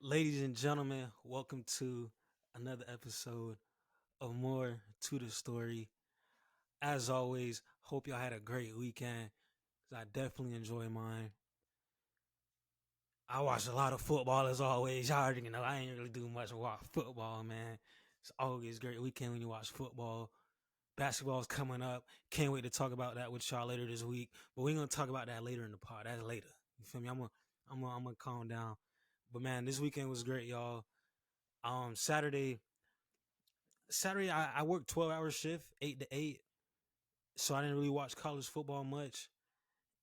Ladies and gentlemen, welcome to another episode of More to the Story. As always, hope y'all had a great weekend. 'Cause I definitely enjoy mine. I watched a lot of football as always. Y'all already know I ain't really do much watch football, man. It's always a great weekend when you watch football. Basketball's coming up. Can't wait to talk about that with y'all later this week. But we're gonna talk about that later in the pod. That's later. You feel me? I'm gonna calm down. But man, this weekend was great, y'all. Saturday I worked 12-hour shift, 8 to 8, so I didn't really watch college football much.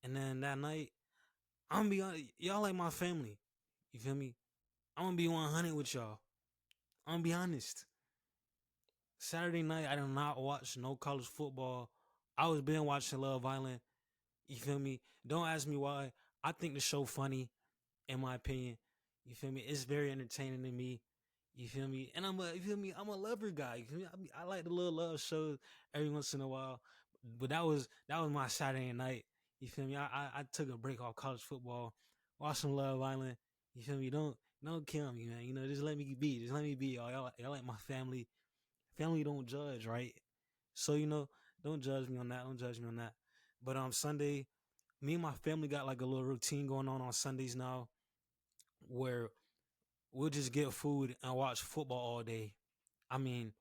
And then that night, I'm gonna be honest, y'all like my family. You feel me? I'm gonna be 100 with y'all. I'm gonna be honest. Saturday night, I did not watch no college football. I was been watching Love Island. You feel me? Don't ask me why. I think the show funny, in my opinion. You feel me? It's very entertaining to me. You feel me? And you feel me? I'm a lover guy. You feel me? I like the little love shows every once in a while. But that was my Saturday night. You feel me? I took a break off college football, watched some Love Island. You feel me? Don't kill me, man. Just let me be. Just let me be, y'all. Y'all like my family. Family don't judge, right? So don't judge me on that. Don't judge me on that. But Sunday, me and my family got like a little routine going on Sundays now, where we'll just get food and watch football all day. I mean,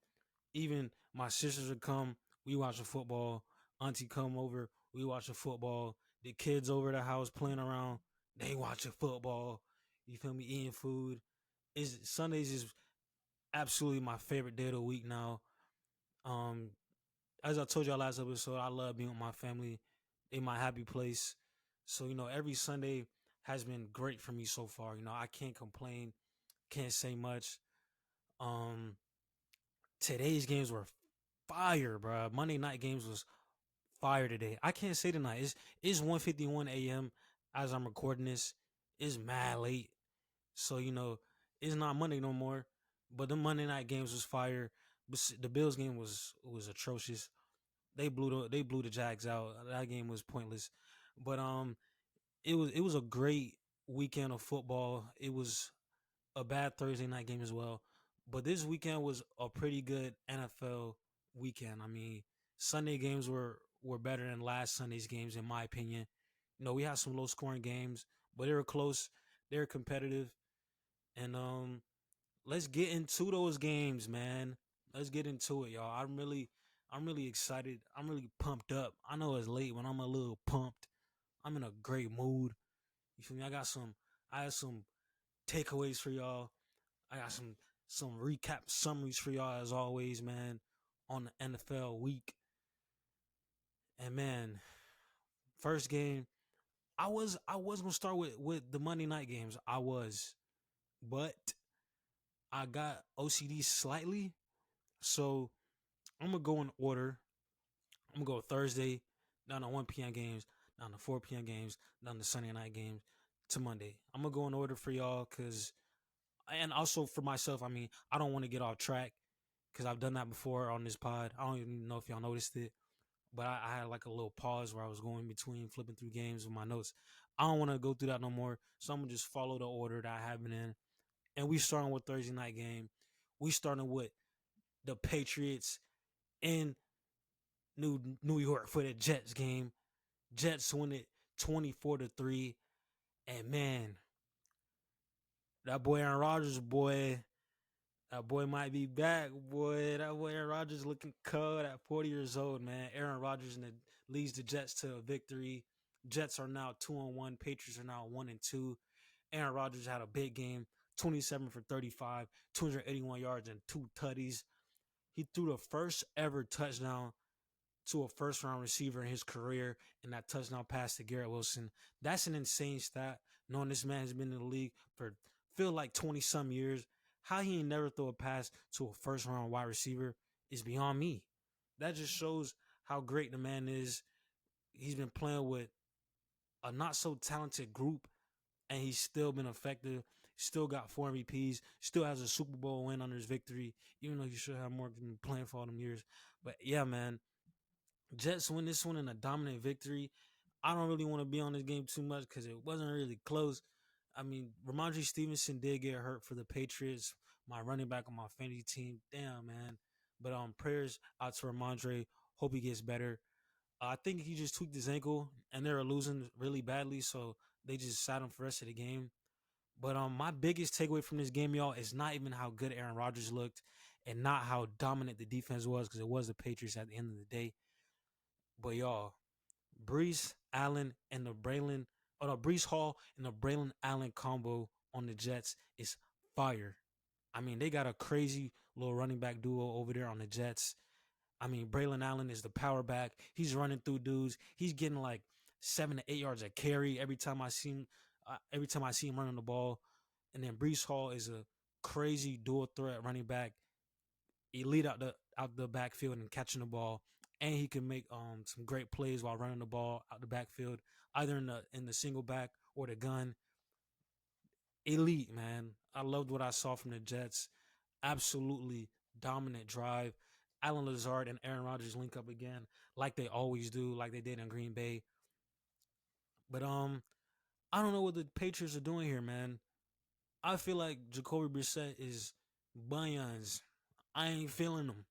even my sisters would come, we watch a football. Auntie come over, we watch a football. The kids over the house playing around, they watch a football. You feel me? Eating food. Is Sundays is absolutely my favorite day of the week now. Um, as I told y'all last episode, I love being with my family in my happy place. So every Sunday has been great for me so far. I can't complain, can't say much. Um, Today's games were fire, bro. Monday night games was fire today. I can't say tonight. It's 1:51 a.m. as I'm recording this. It's mad late, so it's not Monday no more. But the Monday night games was fire. But the Bills game was atrocious. They blew the Jags out. That game was pointless. But it was a great weekend of football. It was a bad Thursday night game as well. But this weekend was a pretty good NFL weekend. I mean, Sunday games were better than last Sunday's games in my opinion. We had some low scoring games, but they were close. They were competitive. And let's get into those games, man. Let's get into it, y'all. I'm really excited. I'm really pumped up. I know it's late, but I'm a little pumped. I'm in a great mood. You feel me? I had some takeaways for y'all. I got some recap summaries for y'all as always, man, on the NFL week. And man, first game, I was gonna start with the Monday night games. But I got OCD slightly, so I'm gonna go in order. I'm gonna go Thursday, down to 1 p.m. games, down to 4 p.m. games, down to Sunday night games, to Monday. I'm gonna go in order for y'all, and also for myself. I mean, I don't want to get off track because I've done that before on this pod. I don't even know if y'all noticed it, but I had like a little pause where I was going between flipping through games with my notes. I don't want to go through that no more, so I'm gonna just follow the order that I have been in. And we starting with Thursday night game. We starting with the Patriots in New York for the Jets game. Jets win it 24-3, and man, that boy Aaron Rodgers, boy. That boy might be back, boy. That boy Aaron Rodgers looking cold at 40 years old, man. Aaron Rodgers leads the Jets to a victory. Jets are now 2-1. Patriots are now 1-2. Aaron Rodgers had a big game, 27 for 35, 281 yards and two tutties. He threw the first ever touchdown to a first round receiver in his career, and that touchdown pass to Garrett Wilson. That's an insane stat, knowing this man has been in the league for feel like 20 some years. How he ain't never throw a pass to a first round wide receiver is beyond me. That just shows how great the man is. He's been playing with a not so talented group, and he's still been effective. Still got 4 MVPs. Still has a Super Bowl win under his victory, even though he should have more than playing for all them years. But yeah, man, Jets win this one in a dominant victory. I don't really want to be on this game too much because it wasn't really close. I mean, Ramondre Stevenson did get hurt for the Patriots, my running back on my fantasy team. Damn, man. But prayers out to Ramondre. Hope he gets better. I think he just tweaked his ankle, and they were losing really badly, so they just sat him for the rest of the game. But my biggest takeaway from this game, y'all, is not even how good Aaron Rodgers looked, and not how dominant the defense was, because it was the Patriots at the end of the day. But y'all, Brees Allen and the Braylon, oh no, Brees Hall and the Braylon Allen combo on the Jets is fire. I mean, they got a crazy little running back duo over there on the Jets. I mean, Braylon Allen is the power back. He's running through dudes. He's getting like 7 to 8 yards a carry every time I see him. Every time I see him running the ball, and then Brees Hall is a crazy dual threat running back, elite out the backfield and catching the ball, and he can make some great plays while running the ball out the backfield, either in the single back or the gun. Elite, man. I loved what I saw from the Jets. Absolutely dominant drive. Alan Lazard and Aaron Rodgers link up again, like they always do, like they did in Green Bay. But I don't know what the Patriots are doing here, man. I feel like Jacoby Brissett is bunions. I ain't feeling them.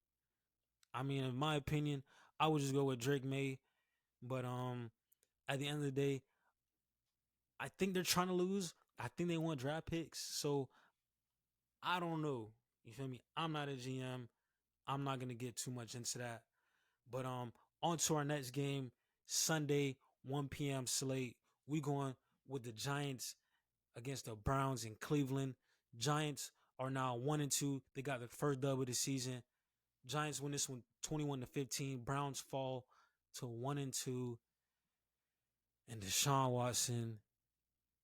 I mean, in my opinion, I would just go with Drake May. But at the end of the day, I think they're trying to lose. I think they want draft picks. So I don't know. You feel me? I'm not a GM. I'm not gonna get too much into that. But on to our next game, Sunday, 1 p.m. slate. We going with the Giants against the Browns in Cleveland. Giants are now 1-2. They got the first dub of the season. Giants win this one 21-15. Browns fall to 1-2. And Deshaun Watson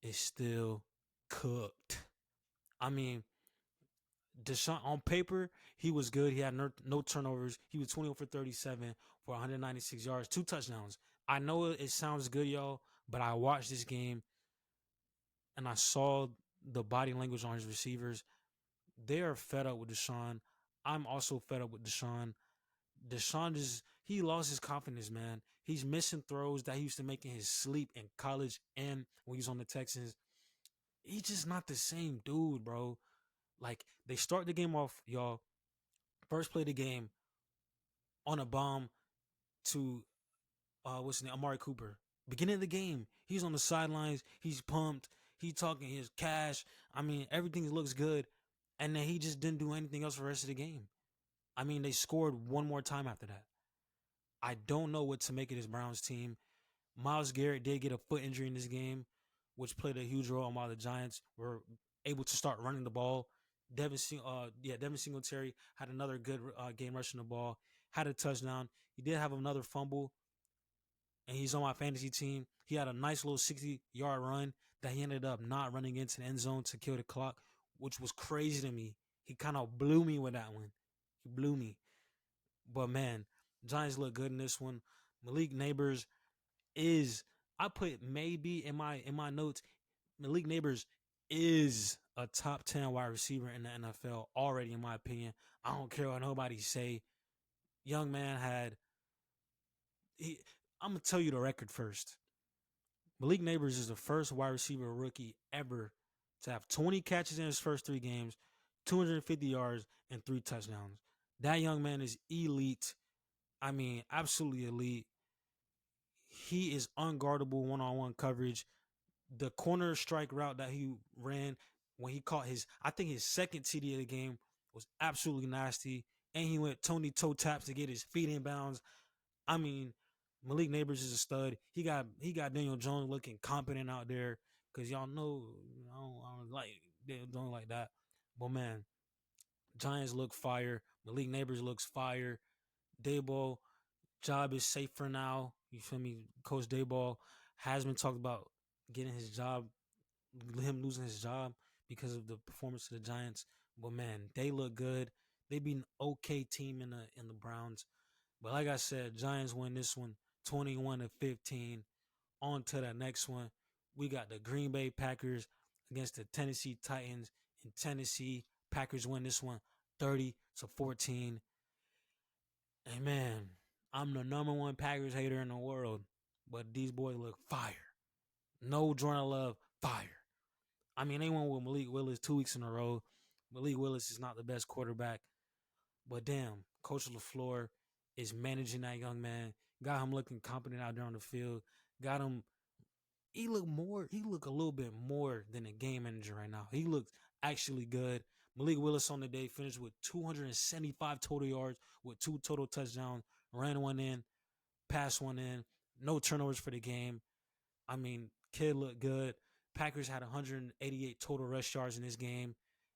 is still cooked. I mean, Deshaun on paper, he was good. He had no turnovers. He was 20 for 37 for 196 yards, 2 touchdowns. I know it sounds good, y'all, but I watched this game and I saw the body language on his receivers. They are fed up with Deshaun. I'm also fed up with Deshaun. Deshaun he lost his confidence, man. He's missing throws that he used to make in his sleep in college and when he was on the Texans. He's just not the same dude, bro. Like, they start the game off, y'all. First play of the game on a bomb to what's his name? Amari Cooper. Beginning of the game, he's on the sidelines. He's pumped. He talking his cash. I mean, everything looks good. And then he just didn't do anything else for the rest of the game. I mean, they scored one more time after that. I don't know what to make of this Browns team. Myles Garrett did get a foot injury in this game, which played a huge role on why the Giants were able to start running the ball. Devin Singletary had another good game rushing the ball, had a touchdown. He did have another fumble, and he's on my fantasy team. He had a nice little 60-yard run that he ended up not running into the end zone to kill the clock, which was crazy to me. He kind of blew me with that one. He blew me. But man, Giants look good in this one. Malik Neighbors is, I put maybe in my notes, Malik Neighbors is a top 10 wide receiver in the NFL already, in my opinion. I don't care what nobody say. Young man I'm gonna tell you the record first. Malik Neighbors is the first wide receiver rookie ever to have 20 catches in his first 3 games, 250 yards, and 3 touchdowns. That young man is elite. I mean, absolutely elite. He is unguardable one-on-one coverage. The corner strike route that he ran when he caught I think his second TD of the game was absolutely nasty. And he went Tony toe taps to get his feet in bounds. I mean, Malik Neighbors is a stud. He got Daniel Jones looking competent out there, because y'all know I don't like don't like that. But man, Giants look fire. Malik Neighbors looks fire. Dayball job is safe for now. You feel me? Coach Dayball has been talked about getting his job, him losing his job because of the performance of the Giants. But man, they look good. They be an okay team in the Browns. But like I said, Giants win this one 21-15. On to the next one. We got the Green Bay Packers against the Tennessee Titans in Tennessee. Packers win this one 30-14. And man, I'm the number one Packers hater in the world, but these boys look fire. No Jordan Love, fire. I mean, they won with Malik Willis 2 weeks in a row. Malik Willis is not the best quarterback, but damn, Coach LaFleur is managing that young man. Got him looking competent out there on the field. Got him. He looked more. He looked a little bit more than a game manager right now. He looked actually good. Malik Willis on the day finished with 275 total yards with 2 total touchdowns. Ran one in, passed one in. No turnovers for the game. I mean, kid looked good. Packers had 188 total rush yards in this game.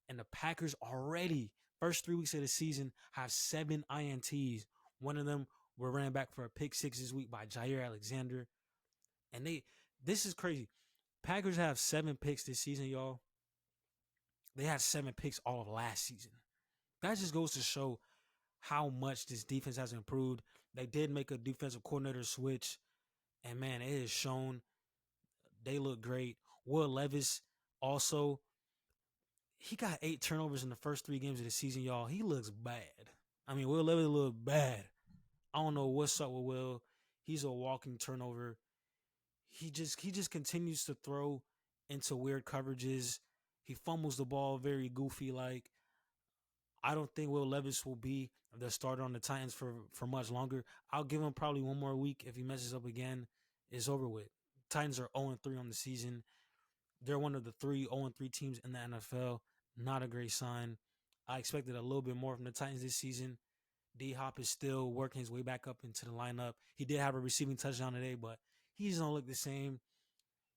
And the Packers already, first 3 weeks of the season, have 7 INTs. One of them were ran back for a pick six this week by Jair Alexander. And this is crazy. Packers have 7 picks this season, y'all. They had 7 picks all of last season. That just goes to show how much this defense has improved. They did make a defensive coordinator switch. And man, it is shown. They look great. Will Levis also, he got 8 turnovers in the first 3 games of the season, y'all. He looks bad. I mean, Will Levis look bad. I don't know what's up with Will. He's a walking turnover. He just continues to throw into weird coverages. He fumbles the ball very goofy like. I don't think Will Levis will be the starter on the Titans for much longer. I'll give him probably one more week. If he messes up again, it's over with. Titans are 0-3 on the season. They're one of the 0-3 teams in the NFL. Not a great sign. I expected a little bit more from the Titans this season. D-Hop is still working his way back up into the lineup. He did have a receiving touchdown today, but he just don't look the same.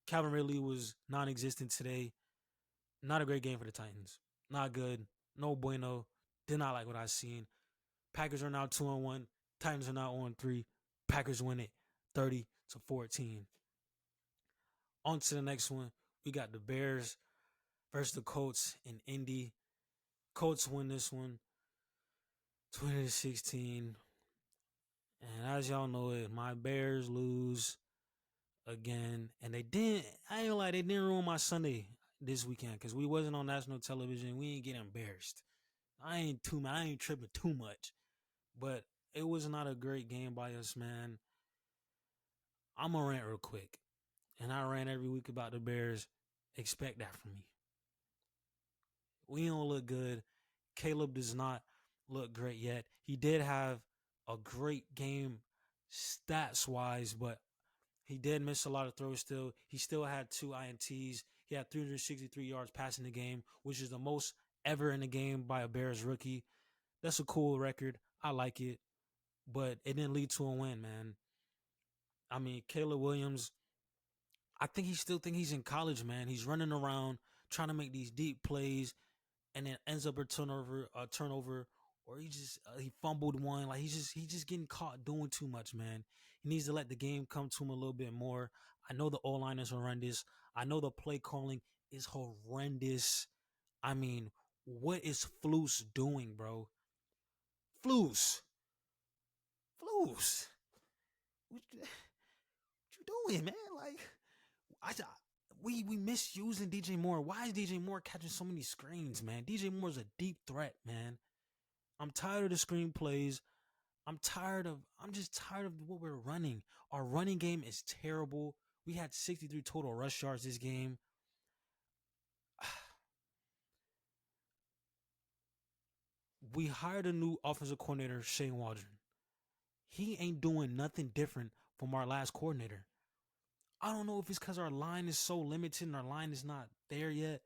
Calvin Ridley was non-existent today. Not a great game for the Titans. Not good. No bueno. Did not like what I seen. Packers are now 2-1. Titans are now 0-3. Packers win it 30-14. On to the next one. We got the Bears versus the Colts in Indy. Colts win this one 20-16. And as y'all know it, my Bears lose again. And they didn't, I ain't gonna lie, they didn't ruin my Sunday this weekend because we wasn't on national television. We ain't get embarrassed. I ain't tripping too much. But it was not a great game by us, man. I'm gonna rant real quick. And I rant every week about the Bears. Expect that from me. We don't look good. Caleb does not look great yet. He did have a great game stats-wise, but he did miss a lot of throws still. He still had 2 INTs. He had 363 yards passing the game, which is the most ever in a game by a Bears rookie. That's a cool record. I like it. But it didn't lead to a win, man. I mean, Caleb Williams, I think he's in college, man. He's running around trying to make these deep plays and then ends up a turnover, or he fumbled one. Like he's just getting caught doing too much, man. He needs to let the game come to him a little bit more. I know the O-line is horrendous. I know the play calling is horrendous. I mean, what is Flus doing, bro? Flus. What you doing, man? Like, we misusing DJ Moore. Why is DJ Moore catching so many screens, man? DJ Moore's a deep threat, man. I'm tired of the screen plays. I'm just tired of what we're running. Our running game is terrible. We had 63 total rush yards this game. We hired a new offensive coordinator, Shane Waldron. He ain't doing nothing different from our last coordinator. I don't know if it's because our line is so limited and our line is not there yet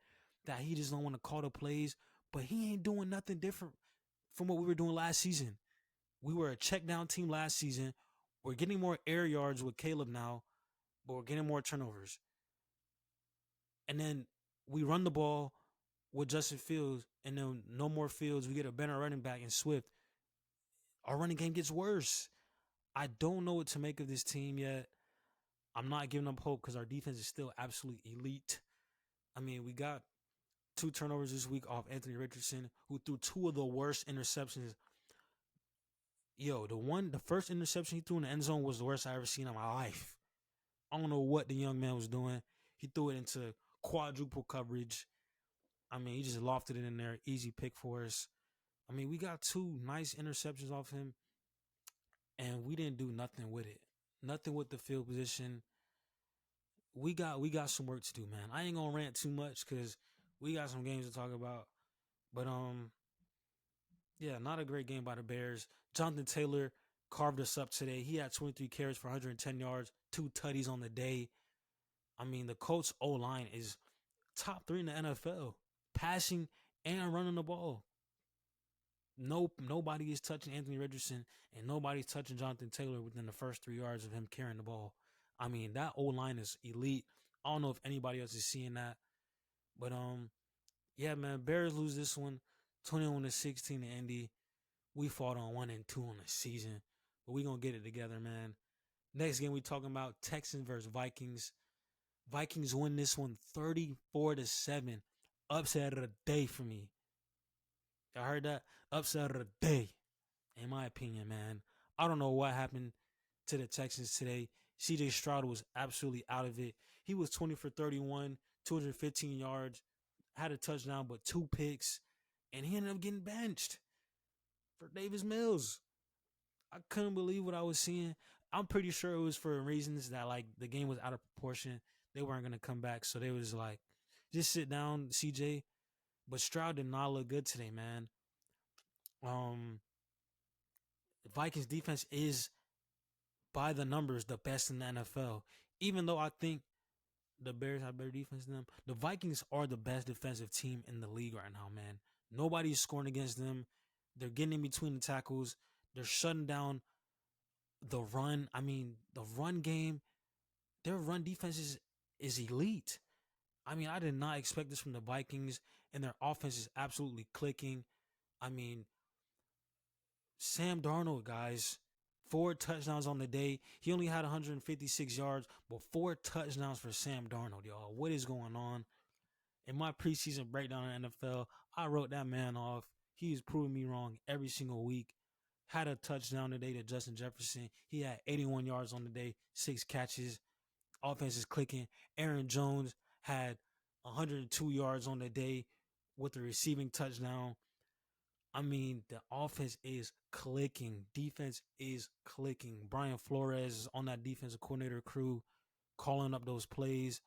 that he just don't want to call the plays, but he ain't doing nothing different from what we were doing last season. We were a check down team last season. We're getting more air yards with Caleb now, but we're getting more turnovers. And then we run the ball with Justin Fields, and then no more Fields. We get a better running back in Swift. Our running game gets worse. I don't know what to make of this team yet. I'm not giving up hope because our defense is still absolutely elite. I mean, we got 2 turnovers this week off Anthony Richardson, who threw 2 of the worst interceptions. Yo, the first interception he threw in the end zone was the worst I ever seen in my life. I don't know what the young man was doing. He threw it into quadruple coverage. I mean, he just lofted it in there. Easy pick for us. I mean, we got 2 nice interceptions off him, and we didn't do nothing with it. Nothing with the field position. we got some work to do, man. I ain't gonna rant too much because we got some games to talk about. But yeah, not a great game by the Bears. Jonathan Taylor carved us up today. He had 23 carries for 110 yards, 2 tutties on the day. I mean, the Colts O line is top 3 in the NFL, passing and running the ball. Nobody is touching Anthony Richardson, and nobody's touching Jonathan Taylor within the first 3 yards of him carrying the ball. I mean, that O line is elite. I don't know if anybody else is seeing that, but yeah, man, Bears lose this one, 21-16 to Indy. We fought on 1-2 on the season, but we gonna get it together, man. Next game we talking about Texans versus Vikings. Vikings win this one 34-7. Upset of the day for me. Y'all heard that? Upset of the day, in my opinion, man. I don't know what happened to the Texans today. CJ Stroud was absolutely out of it. He was 20 for 31, 215 yards, had a touchdown, but 2 picks, and he ended up getting benched for Davis Mills. I couldn't believe what I was seeing. I'm pretty sure it was for reasons that, like, the game was out of proportion. They weren't going to come back, so they was like, just sit down, CJ. But Stroud did not look good today, man. The Vikings defense is, by the numbers, the best in the NFL. Even though I think the Bears have better defense than them, the Vikings are the best defensive team in the league right now, man. Nobody's scoring against them. They're getting in between the tackles. They're shutting down the run. I mean, the run game, their run defense is elite. I mean, I did not expect this from the Vikings, and their offense is absolutely clicking. I mean, Sam Darnold, guys, 4 touchdowns on the day. He only had 156 yards, but 4 touchdowns for Sam Darnold, y'all. What is going on? In my preseason breakdown in NFL, I wrote that man off. He's proving me wrong every single week. Had a touchdown today to Justin Jefferson. He had 81 yards on the day, 6 catches. Offense is clicking. Aaron Jones had 102 yards on the day with a receiving touchdown. I mean, the offense is clicking. Defense is clicking. Brian Flores is on that defensive coordinator crew, calling up those plays.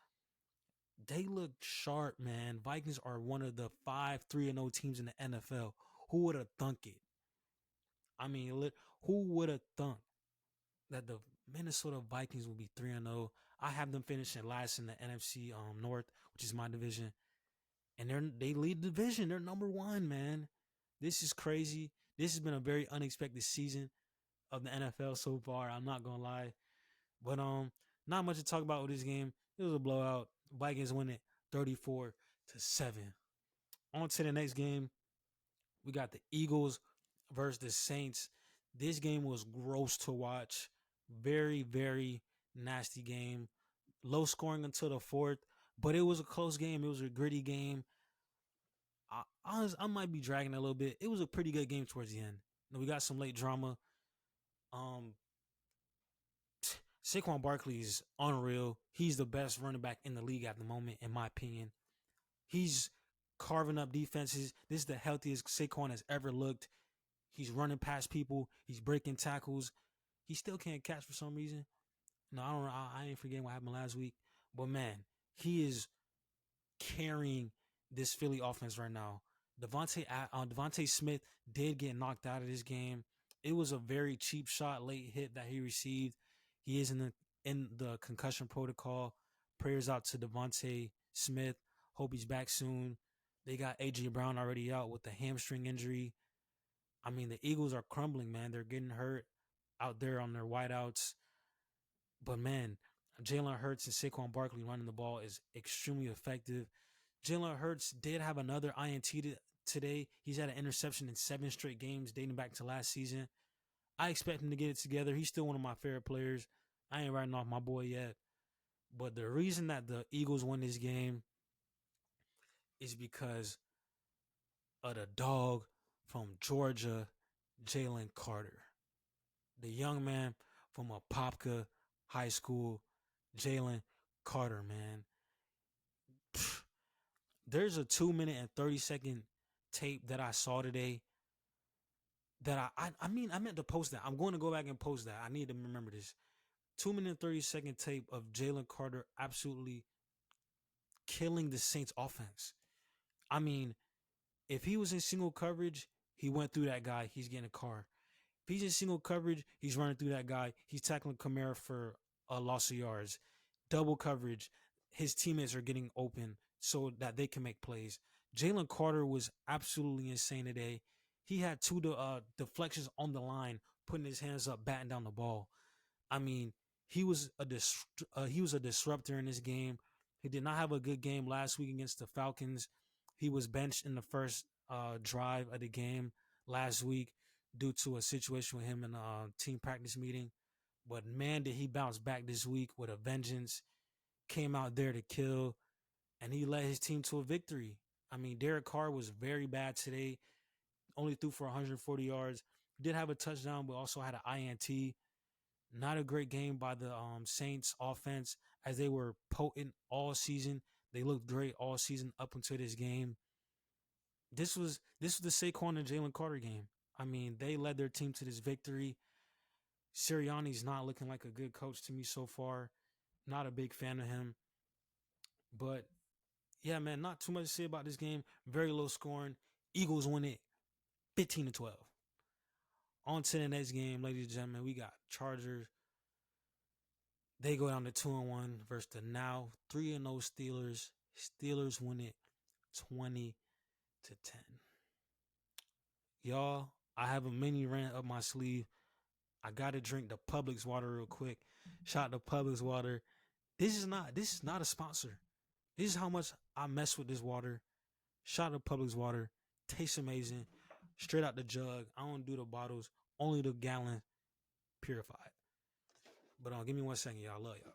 They look sharp, man. Vikings are one of the 5 3-0 teams in the NFL. Who would have thunk it? I mean, who would have thunk that the Minnesota Vikings would be 3-0? I have them finishing last in the NFC North, which is my division. And they lead the division. They're number 1, man. This is crazy. This has been a very unexpected season of the NFL so far. I'm not gonna lie, but not much to talk about with this game. It was a blowout. Vikings win it 34-7. On to the next game. We got the Eagles versus the Saints. This game was gross to watch. Very, very nasty game. Low scoring until the 4th, but it was a close game. It was a gritty game. I might be dragging a little bit. It was a pretty good game towards the end. We got some late drama. Saquon Barkley is unreal. He's the best running back in the league at the moment, in my opinion. He's carving up defenses. This is the healthiest Saquon has ever looked. He's running past people. He's breaking tackles. He still can't catch for some reason. No, I don't know. I ain't forgetting what happened last week. But man, he is carrying this Philly offense right now. Devontae Smith did get knocked out of this game. It was a very cheap shot, late hit that he received. He is in the concussion protocol. Prayers out to Devontae Smith. Hope he's back soon. They got A.J. Brown already out with a hamstring injury. I mean, the Eagles are crumbling, man. They're getting hurt out there on their wideouts. But man, Jalen Hurts and Saquon Barkley running the ball is extremely effective. Jalen Hurts did have another INT today. He's had an interception in 7 straight games dating back to last season. I expect him to get it together. He's still one of my favorite players. I ain't writing off my boy yet. But the reason that the Eagles won this game is because of the dog from Georgia, Jalen Carter. The young man from Apopka High School, Jalen Carter, man. There's a 2-minute and 30-second tape that I saw today that I meant to post that. I'm going to go back and post that. I need to remember this. 2 minute and 30-second tape of Jalen Carter absolutely killing the Saints offense. I mean, if he was in single coverage, he went through that guy, he's getting a car. If he's in single coverage, he's running through that guy, he's tackling Kamara for a loss of yards. Double coverage, his teammates are getting open so that they can make plays. Jalen Carter was absolutely insane today. He had two deflections on the line, putting his hands up, batting down the ball. I mean, he was a disruptor in this game. He did not have a good game last week against the Falcons. He was benched in the first drive of the game last week due to a situation with him in a team practice meeting. But man, did he bounce back this week with a vengeance. Came out there to kill, and he led his team to a victory. I mean, Derek Carr was very bad today. Only threw for 140 yards. Did have a touchdown, but also had an INT. Not a great game by the Saints offense, as they were potent all season. They looked great all season up until this game. This was the Saquon and Jalen Carter game. I mean, they led their team to this victory. Sirianni's not looking like a good coach to me so far. Not a big fan of him. But yeah, man, not too much to say about this game. Very low scoring. Eagles win it 15-12. On to the next game, ladies and gentlemen. We got Chargers. They go down to 2-1 versus the now 3-0 Steelers. Steelers win it 20-10. Y'all, I have a mini rant up my sleeve. I gotta drink the Publix water real quick. Shout out to Publix water. This is not a sponsor. This is how much I mess with this water. Shout out to Publix water. Tastes amazing. Straight out the jug. I don't do the bottles. Only the gallon purified. But give me 1 second, y'all. Love y'all.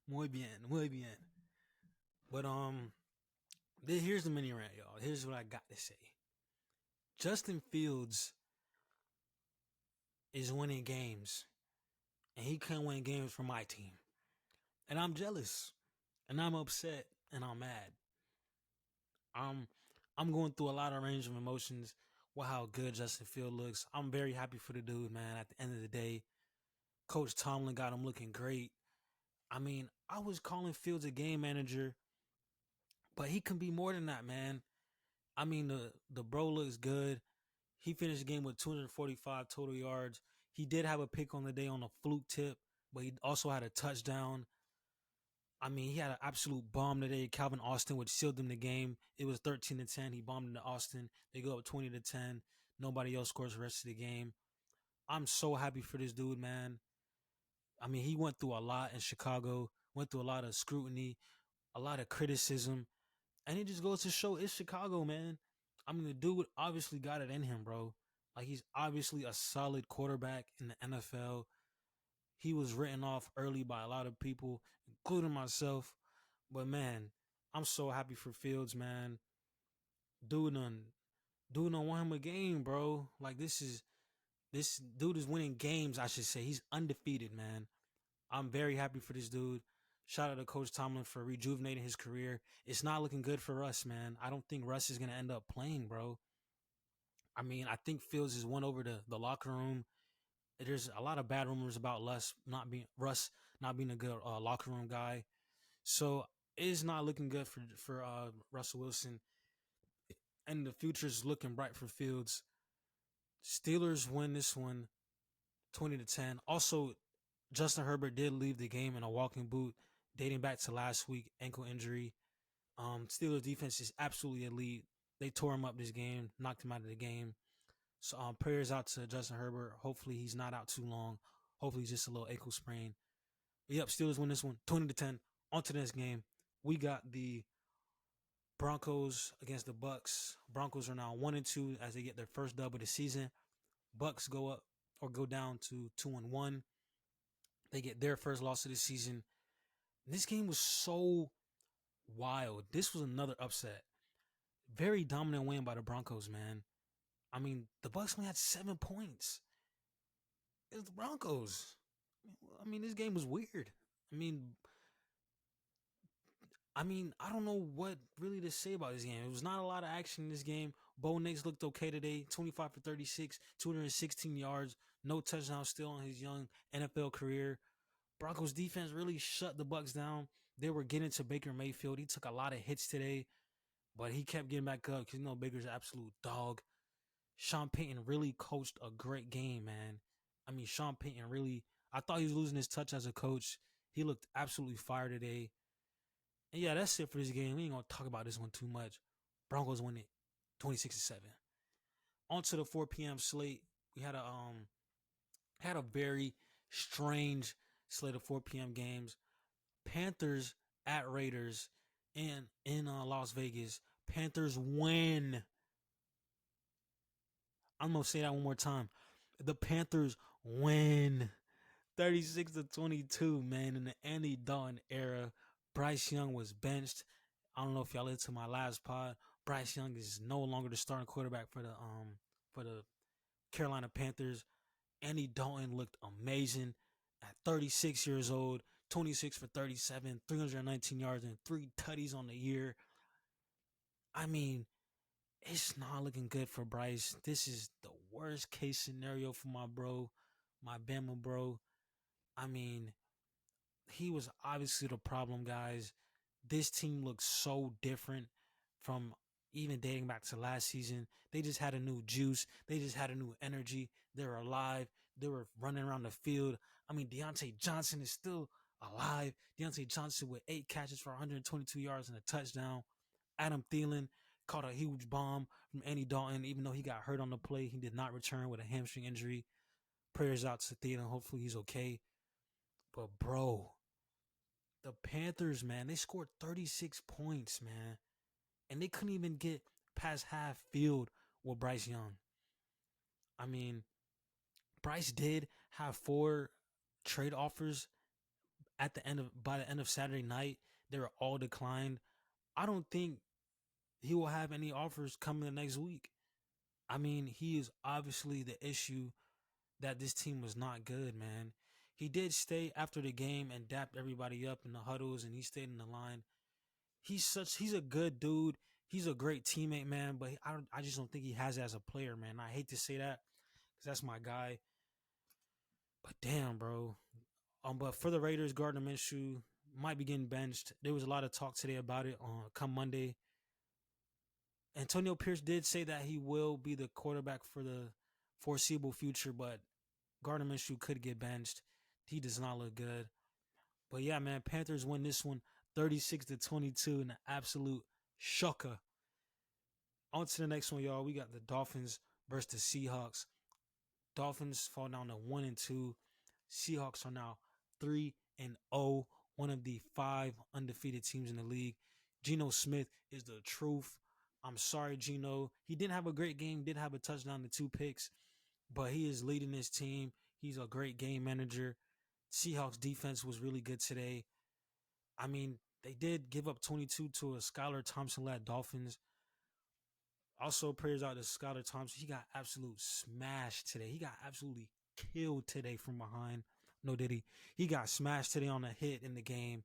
Muy bien, muy bien. But here's the mini rant, y'all. Here's what I got to say. Justin Fields is winning games, and he can't win games for my team. And I'm jealous, and I'm upset, and I'm mad. I'm going through a lot of range of emotions with how good Justin Fields looks. I'm very happy for the dude, man. At the end of the day, Coach Tomlin got him looking great. I mean, I was calling Fields a game manager, but he can be more than that, man. I mean, the bro looks good. He finished the game with 245 total yards. He did have a pick on the day on a fluke tip, but he also had a touchdown. I mean, he had an absolute bomb today. Calvin Austin, which sealed him the game. It was 13-10. He bombed into Austin. They go up 20-10. Nobody else scores the rest of the game. I'm so happy for this dude, man. I mean, he went through a lot in Chicago, went through a lot of scrutiny, a lot of criticism. And it just goes to show it's Chicago, man. I mean, the dude obviously got it in him, bro. Like, he's obviously a solid quarterback in the NFL. He was written off early by a lot of people, including myself. But, man, I'm so happy for Fields, man. Dude done won him a game, bro. Like, this dude is winning games, I should say. He's undefeated, man. I'm very happy for this dude. Shout out to Coach Tomlin for rejuvenating his career. It's not looking good for Russ, man. I don't think Russ is going to end up playing, bro. I mean, I think Fields has won over the locker room. There's a lot of bad rumors about Russ not being a good locker room guy. So it's not looking good for Russell Wilson. And the future is looking bright for Fields. Steelers win this one 20-10. Also, Justin Herbert did leave the game in a walking boot dating back to last week, ankle injury. Steelers defense is absolutely elite. They tore him up this game, knocked him out of the game. So prayers out to Justin Herbert. Hopefully he's not out too long. Hopefully it's just a little ankle sprain. But yep, Steelers win this one 20-10. On to the next game. We got the Broncos against the Bucks. Broncos are now 1-2 as they get their first dub of the season. Bucks go down to 2-1. They get their first loss of the season. This game was so wild. This was another upset. Very dominant win by the Broncos, man. I mean, the Bucks only had 7 points. It was the Broncos. I mean, this game was weird. I mean, I mean, I don't know what really to say about this game. It was not a lot of action in this game. Bo Nix looked okay today, 25 for 36, 216 yards, no touchdowns still on his young NFL career. Broncos defense really shut the Bucks down. They were getting to Baker Mayfield. He took a lot of hits today, but he kept getting back up because Baker's an absolute dog. Sean Payton really coached a great game, man. I mean, Sean Payton really, I thought he was losing his touch as a coach. He looked absolutely fire today. And yeah, that's it for this game. We ain't gonna talk about this one too much. Broncos win it 26-7. On to the 4 p.m. slate. We had a very strange slate of 4 p.m. games. Panthers at Raiders in Las Vegas. Panthers win. I'm gonna say that one more time. The Panthers win 36-22, man. In the Andy Dalton era, Bryce Young was benched. I don't know if y'all listened to my last pod. Bryce Young is no longer the starting quarterback for the Carolina Panthers. Andy Dalton looked amazing at 36 years old, 26 for 37, 319 yards, and 3 tutties on the year. I mean, it's not looking good for Bryce. This is the worst case scenario for my bro, my Bama bro. I mean, he was obviously the problem, guys. This team looks so different from even dating back to last season. They just had a new juice. They just had a new energy. They were alive. They were running around the field. I mean, Deontay Johnson is still alive. Deontay Johnson with 8 catches for 122 yards and a touchdown. Adam Thielen caught a huge bomb from Andy Dalton. Even though he got hurt on the play, he did not return with a hamstring injury. Prayers out to Thielen. Hopefully he's okay. But, bro, the Panthers, man, they scored 36 points, man. And they couldn't even get past half field with Bryce Young. I mean, Bryce did have 4 trade offers by the end of Saturday night. They were all declined. I don't think he will have any offers coming the next week. I mean, he is obviously the issue that this team was not good, man. He did stay after the game and dapped everybody up in the huddles, and he stayed in the line. He's a good dude. He's a great teammate, man. But I just don't think he has it as a player, man. I hate to say that because that's my guy. But damn, bro. But for the Raiders, Gardner Minshew might be getting benched. There was a lot of talk today about it on come Monday. Antonio Pierce did say that he will be the quarterback for the foreseeable future, but Gardner Minshew could get benched. He does not look good. But yeah, man, Panthers win this one 36-22 in an absolute shocker. On to the next one, y'all. We got the Dolphins versus the Seahawks. Dolphins fall down to 1-2. Seahawks are now 3-0, one of the 5 undefeated teams in the league. Geno Smith is the truth. I'm sorry, Geno. He didn't have a great game, did have a touchdown and 2 picks, but he is leading his team. He's a great game manager. Seahawks defense was really good today. I mean, they did give up 22 to a Skylar Thompson-led Dolphins. Also, prayers out to Skylar Thompson. He got absolute smashed today. He got absolutely killed today from behind. No, did he? He got smashed today on a hit in the game.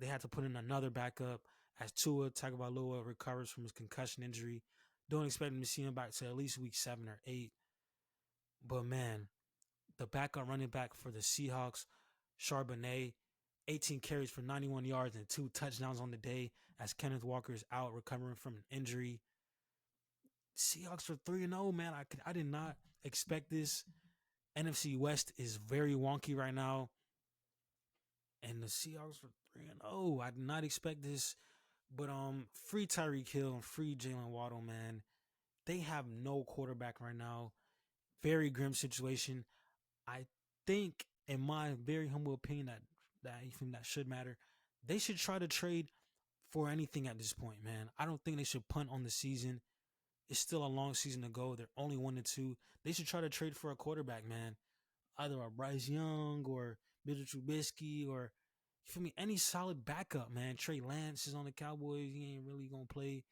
They had to put in another backup as Tua Tagovailoa recovers from his concussion injury. Don't expect him to see him back to at least week 7 or 8. But man, the backup running back for the Seahawks, Charbonnet, 18 carries for 91 yards and 2 touchdowns on the day as Kenneth Walker is out recovering from an injury. Seahawks are 3-0, man. I did not expect this. NFC West is very wonky right now. And the Seahawks are 3-0. I did not expect this. But free Tyreek Hill and free Jalen Waddle, man. They have no quarterback right now. Very grim situation. I think, in my very humble opinion, that should matter. They should try to trade for anything at this point, man. I don't think they should punt on the season. It's still a long season to go. They're only 1-2. They should try to trade for a quarterback, man. Either a Bryce Young or Mitchell Trubisky or, you feel me, any solid backup, man. Trey Lance is on the Cowboys. He ain't really gonna play.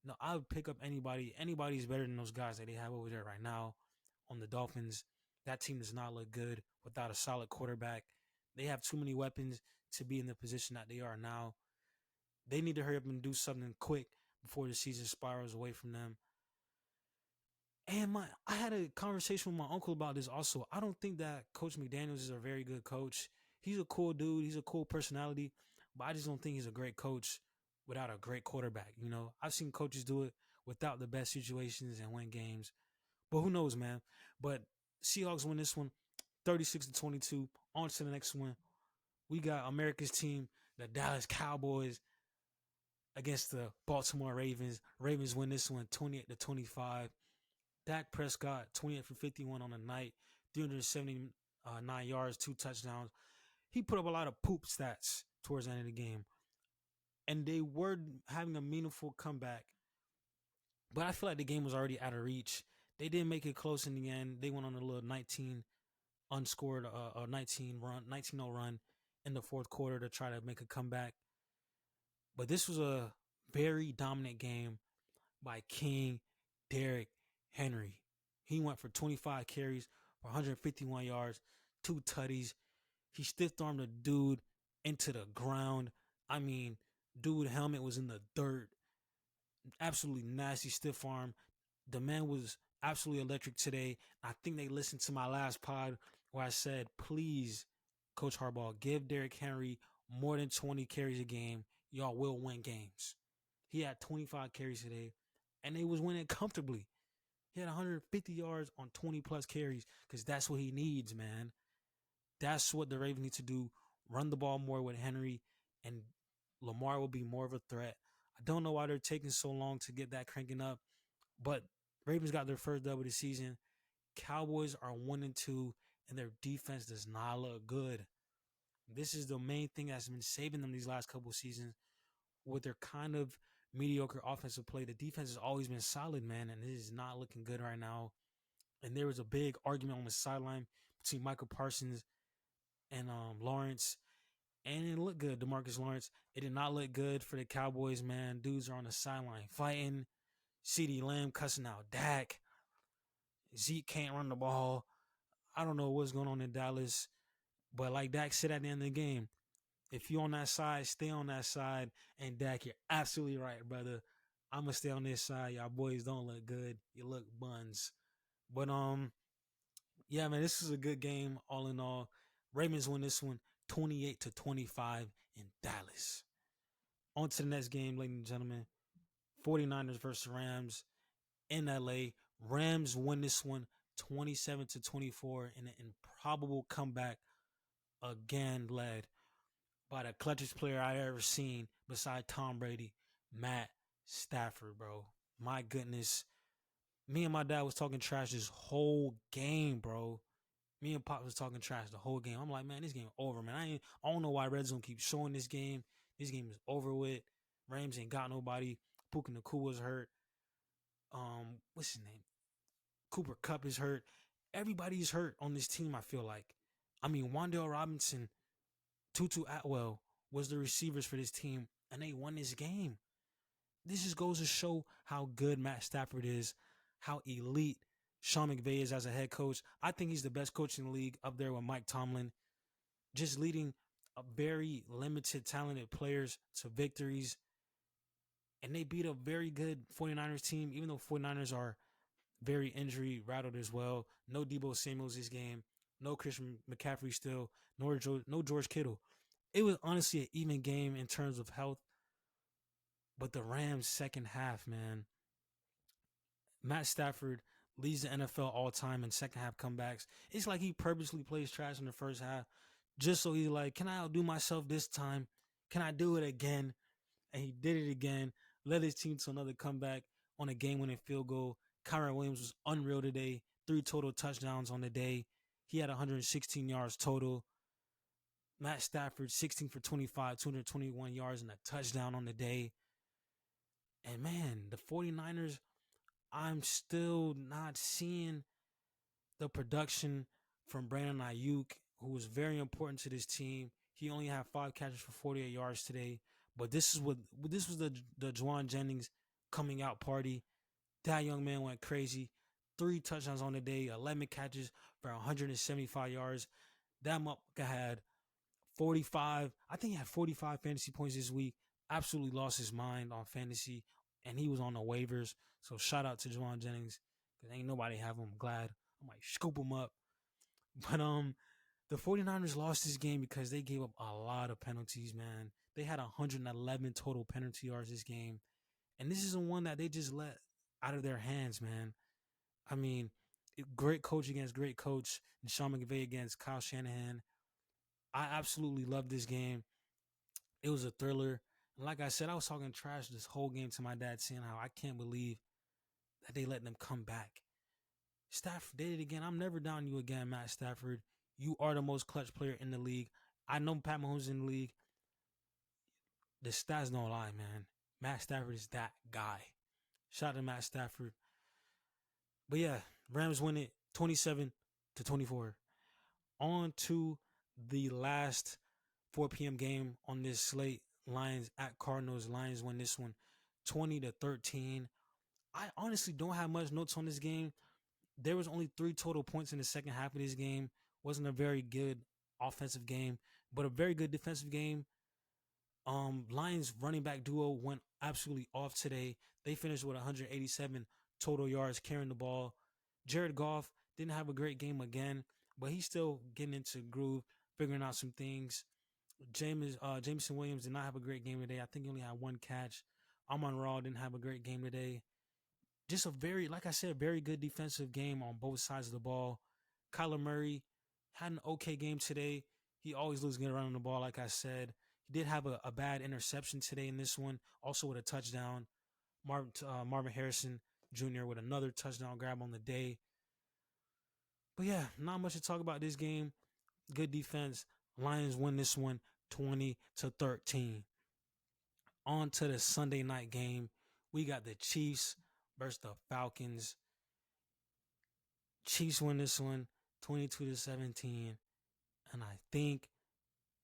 No, I would pick up anybody. Anybody's better than those guys that they have over there right now on the Dolphins. That team does not look good without a solid quarterback. They have too many weapons to be in the position that they are now. They need to hurry up and do something quick before the season spirals away from them. And I had a conversation with my uncle about this also. I don't think that Coach McDaniels is a very good coach. He's a cool dude. He's a cool personality, but I just don't think he's a great coach without a great quarterback. You know, I've seen coaches do it without the best situations and win games, but who knows, man? But Seahawks win this one, 36-22. On to the next one. We got America's team, the Dallas Cowboys, against the Baltimore Ravens. Ravens win this one, 28-25. Dak Prescott, 28 for 51 on the night, 379 yards, 2 touchdowns. He put up a lot of poop stats towards the end of the game. And they were having a meaningful comeback. But I feel like the game was already out of reach. They didn't make it close in the end. They went on a little 19 unscored, 19-0 run in the fourth quarter to try to make a comeback. But this was a very dominant game by King Derrick Henry. He went for 25 carries for 151 yards, 2 tutties. He stiff-armed a dude into the ground. I mean, dude helmet was in the dirt. Absolutely nasty stiff arm. The man was absolutely electric today. I think they listened to my last pod where I said, please, Coach Harbaugh, give Derrick Henry more than 20 carries a game. Y'all will win games. He had 25 carries today, and they was winning comfortably. He had 150 yards on 20-plus carries because that's what he needs, man. That's what the Ravens need to do. Run the ball more with Henry, and Lamar will be more of a threat. I don't know why they're taking so long to get that cranking up, but Ravens got their first dub of the season. Cowboys are 1-2, and their defense does not look good. This is the main thing that's been saving them these last couple of seasons. With their kind of mediocre offensive play, the defense has always been solid, man, and it is not looking good right now. And there was a big argument on the sideline between Michael Parsons and Lawrence, and it looked good. DeMarcus Lawrence, it did not look good for the Cowboys, man. Dudes are on the sideline fighting. CeeDee Lamb cussing out Dak. Zeke can't run the ball. I don't know what's going on in Dallas, but like Dak said at the end of the game, if you're on that side, stay on that side. And Dak, you're absolutely right, brother. I'm gonna stay on this side. Y'all boys don't look good. You look buns. But yeah, man, this is a good game all in all. Ravens win this one 28-25 in Dallas. On to the next game, ladies and gentlemen. 49ers versus Rams in LA. Rams win this one 27-24 in an improbable comeback, again led by the clutchest player I ever seen beside Tom Brady, Matt Stafford, bro. My goodness. Me and my dad was talking trash this whole game, bro. Me and Pop was talking trash the whole game. I'm like, man, this game over, man. I don't know why Red Zone keeps showing this game. This game is over with. Rams ain't got nobody. Puka Nakua's hurt. What's his name? Cooper Kupp is hurt. Everybody's hurt on this team, I feel like. I mean, Wan'Dale Robinson, Tutu Atwell was the receivers for this team, and they won this game. This just goes to show how good Matt Stafford is, how elite Sean McVay is as a head coach. I think he's the best coach in the league, up there with Mike Tomlin, just leading a very limited, talented players to victories. And they beat a very good 49ers team, even though 49ers are very injury rattled as well. No Deebo Samuels this game. No Christian McCaffrey still. No George Kittle. It was honestly an even game in terms of health. But the Rams' second half, man. Matt Stafford leads the NFL all time in second half comebacks. It's like he purposely plays trash in the first half just so he's like, can I outdo myself this time? Can I do it again? And he did it again. Led his team to another comeback on a game-winning field goal. Kyron Williams was unreal today. 3 total touchdowns on the day. He had 116 yards total. Matt Stafford, 16 for 25, 221 yards and a touchdown on the day. And man, the 49ers, I'm still not seeing the production from Brandon Ayuk, who was very important to this team. He only had 5 catches for 48 yards today. But this was the Juwan Jennings coming out party. That young man went crazy. 3 touchdowns on the day, 11 catches for 175 yards. That motherfucker had 45. I think he had 45 fantasy points this week. Absolutely lost his mind on fantasy, and he was on the waivers. So shout out to Juwan Jennings because ain't nobody have him. I'm glad. I might scoop him up. But the 49ers lost this game because they gave up a lot of penalties, man. They had 111 total penalty yards this game. And this is the one that they just let out of their hands, man. I mean, great coach against great coach, and Sean McVay against Kyle Shanahan. I absolutely love this game. It was a thriller. And like I said, I was talking trash this whole game to my dad, saying how I can't believe that they let them come back. Stafford did it again. I'm never down you again, Matt Stafford. You are the most clutch player in the league. I know Pat Mahomes in the league. The stats don't lie, man. Matt Stafford is that guy. Shout out to Matt Stafford. But yeah, Rams win it 27-24. On to the last 4 p.m. game on this slate. Lions at Cardinals. Lions win this one 20-13. I honestly don't have much notes on this game. There was only 3 total points in the second half of this game. Wasn't a very good offensive game, but a very good defensive game. Lions running back duo went absolutely off today. They finished with 187 total yards carrying the ball. Jared Goff didn't have a great game again, but he's still getting into groove, figuring out some things. Jameson Williams did not have a great game today. I think he only had 1 catch. Amon-Ra didn't have a great game today. Just a very, like I said, very good defensive game on both sides of the ball. Kyler Murray had an okay game today. He always looks good around the ball, like I said. He did have a bad interception today in this one, also with a touchdown. Marvin Harrison Jr. with another touchdown grab on the day. But yeah, not much to talk about this game. Good defense. Lions win this one 20-13. On to the Sunday night game. We got the Chiefs versus the Falcons. Chiefs win this one 22-17. And I think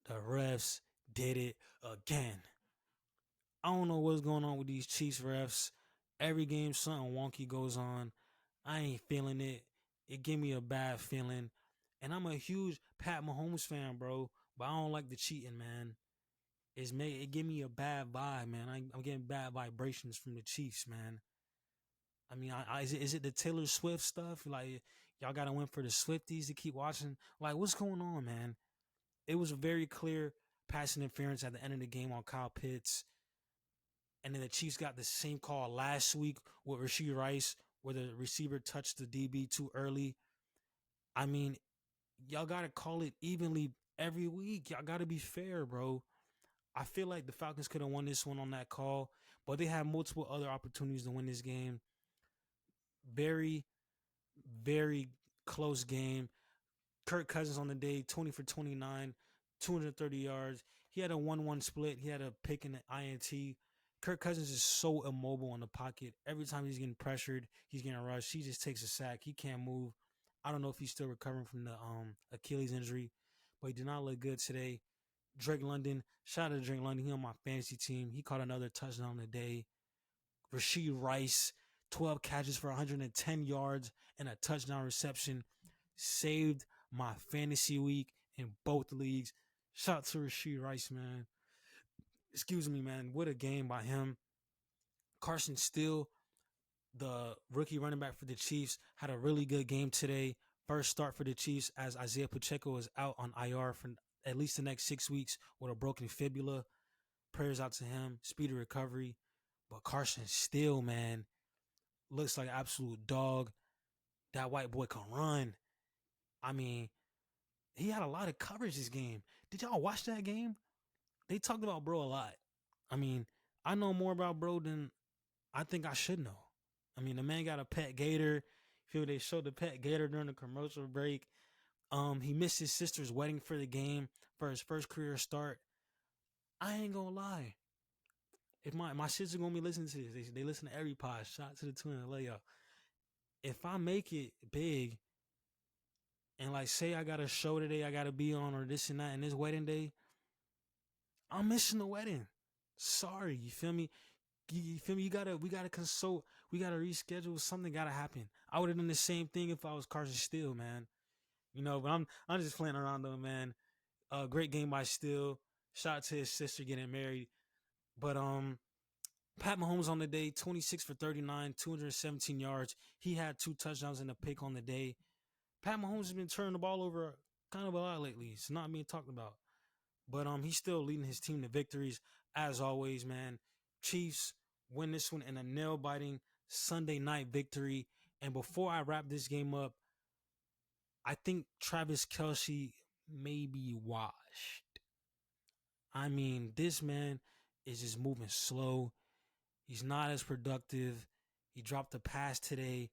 the refs did it again. I don't know what's going on with these Chiefs refs. Every game something wonky goes on. I ain't feeling it. It give me a bad feeling. And I'm a huge Pat Mahomes fan, bro. But I don't like the cheating, man. It give me a bad vibe, man. I'm getting bad vibrations from the Chiefs, man. I mean, is it the Taylor Swift stuff? Like, y'all got to win for the Swifties to keep watching? Like, what's going on, man? It was a very clear pass interference at the end of the game on Kyle Pitts. And then the Chiefs got the same call last week with Rashee Rice, where the receiver touched the DB too early. I mean, y'all got to call it evenly every week. Y'all got to be fair, bro. I feel like the Falcons could have won this one on that call, but they had multiple other opportunities to win this game. Very, very close game. Kirk Cousins on the day, 20 for 29, 230 yards. He had a 1-1 split. He had a pick in the INT. Kirk Cousins is so immobile in the pocket. Every time he's getting pressured, he's getting rushed. He just takes a sack. He can't move. I don't know if he's still recovering from the Achilles injury, but he did not look good today. Drake London, shout out to Drake London. He on my fantasy team. He caught another touchdown today. Rashee Rice, 12 catches for 110 yards and a touchdown reception. Saved my fantasy week in both leagues. Shout out to Rashee Rice, man. Excuse me, man. What a game by him. Carson Steele, the rookie running back for the Chiefs, had a really good game today. First start for the Chiefs as Isaiah Pacheco is out on IR for at least the next 6 weeks with a broken fibula. Prayers out to him. Speedy recovery. But Carson Steele, man, looks like an absolute dog. That white boy can run. I mean, he had a lot of coverage this game. Did y'all watch that game? They talked about bro a lot. I mean, I know more about bro than I think I should know. I mean, the man got a pet gator. Feel they showed the pet gator during the commercial break. He missed his sister's wedding for the game for his first career start. I ain't gonna lie. If my sister gonna be listening to this, they listen to every pod. Shout out to the twin and Leia. If I make it big, and like say I got a show today I gotta be on or this and that, and this wedding day, I'm missing the wedding. Sorry, you feel me? You feel me? We gotta consult. We gotta reschedule. Something gotta happen. I would have done the same thing if I was Carson Steele, man. You know, but I'm just playing around though, man. Great game by Steele. Shout out to his sister getting married. But Pat Mahomes on the day, 26 for 39, 217 yards. He had 2 touchdowns and a pick on the day. Pat Mahomes has been turning the ball over kind of a lot lately. It's not being talked about. But he's still leading his team to victories as always, man. Chiefs win this one in a nail-biting Sunday night victory. And before I wrap this game up, I think Travis Kelce may be washed. I mean, this man is just moving slow. He's not as productive. He dropped a pass today.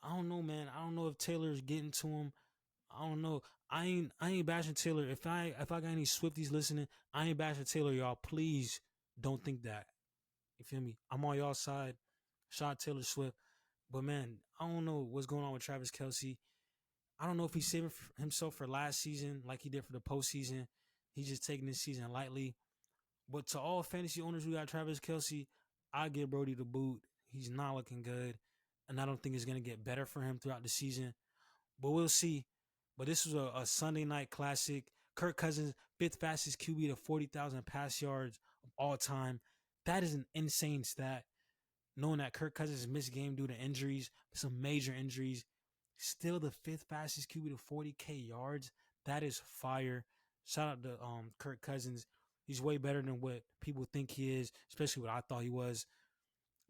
I don't know, man. I don't know if Taylor's getting to him. I don't know. I ain't bashing Taylor. If I got any Swifties listening, I ain't bashing Taylor, y'all. Please don't think that. You feel me? I'm on y'all side. Shout out Taylor Swift. But man, I don't know what's going on with Travis Kelce. I don't know if he's saving himself for last season like he did for the postseason. He's just taking this season lightly. But to all fantasy owners who got Travis Kelce, I give Brody the boot. He's not looking good. And I don't think it's going to get better for him throughout the season. But we'll see. But this was a Sunday night classic. Kirk Cousins, fifth fastest QB to 40,000 pass yards of all time. That is an insane stat. Knowing that Kirk Cousins missed game due to injuries, some major injuries, still the fifth fastest QB to 40K yards. That is fire. Shout out to Kirk Cousins. He's way better than what people think he is, especially what I thought he was.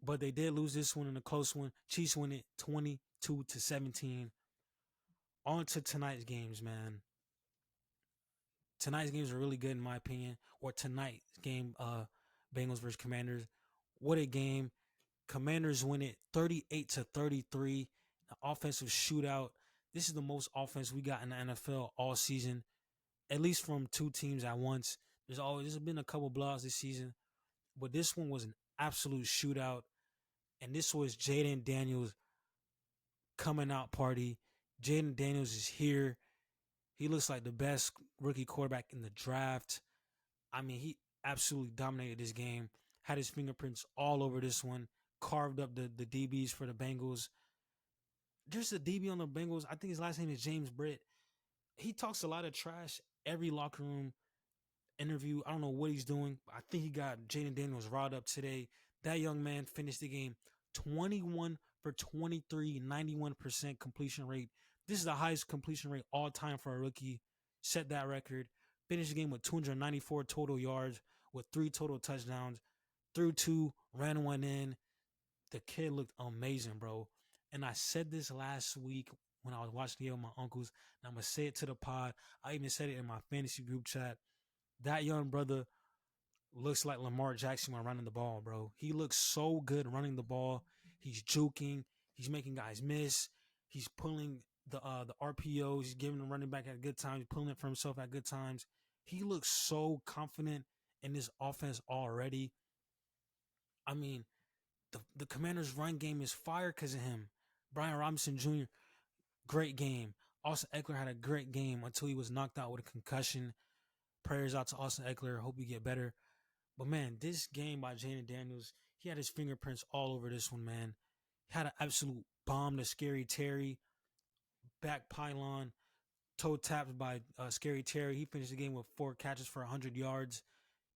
But they did lose this one in a close one. Chiefs win it 22-17. On to tonight's games, man. Tonight's games are really good in my opinion. Or tonight's game, Bengals versus Commanders. What a game. Commanders win it 38-33. An offensive shootout. This is the most offense we got in the NFL all season, at least from two teams at once. There's been a couple blowouts this season, but this one was an absolute shootout. And this was Jaden Daniels' coming out party. Jaden Daniels is here. He looks like the best rookie quarterback in the draft. I mean, he absolutely dominated this game. Had his fingerprints all over this one. Carved up the DBs for the Bengals. There's a DB on the Bengals. I think his last name is James Britt. He talks a lot of trash every locker room interview. I don't know what he's doing. I think he got Jaden Daniels riled up today. That young man finished the game 21 for 23, 91% completion rate. This is the highest completion rate all time for a rookie. Set that record. Finished the game with 294 total yards with 3 total touchdowns. Threw 2, ran 1 in. The kid looked amazing, bro. And I said this last week when I was watching the game with my uncles. And I'm going to say it to the pod. I even said it in my fantasy group chat. That young brother looks like Lamar Jackson when running the ball, bro. He looks so good running the ball. He's juking. He's making guys miss. He's pulling the RPOs. He's giving the running back at good times. Pulling it for himself at good times. He looks so confident in this offense already. I mean, the Commanders' run game is fire because of him. Brian Robinson Jr., great game. Austin Eckler had a great game until he was knocked out with a concussion. Prayers out to Austin Eckler. Hope you get better. But, man, this game by Jaden Daniels, he had his fingerprints all over this one, man. He had an absolute bomb to Scary Terry. Back pylon. Toe tapped by Scary Terry. He finished the game with 4 catches for 100 yards.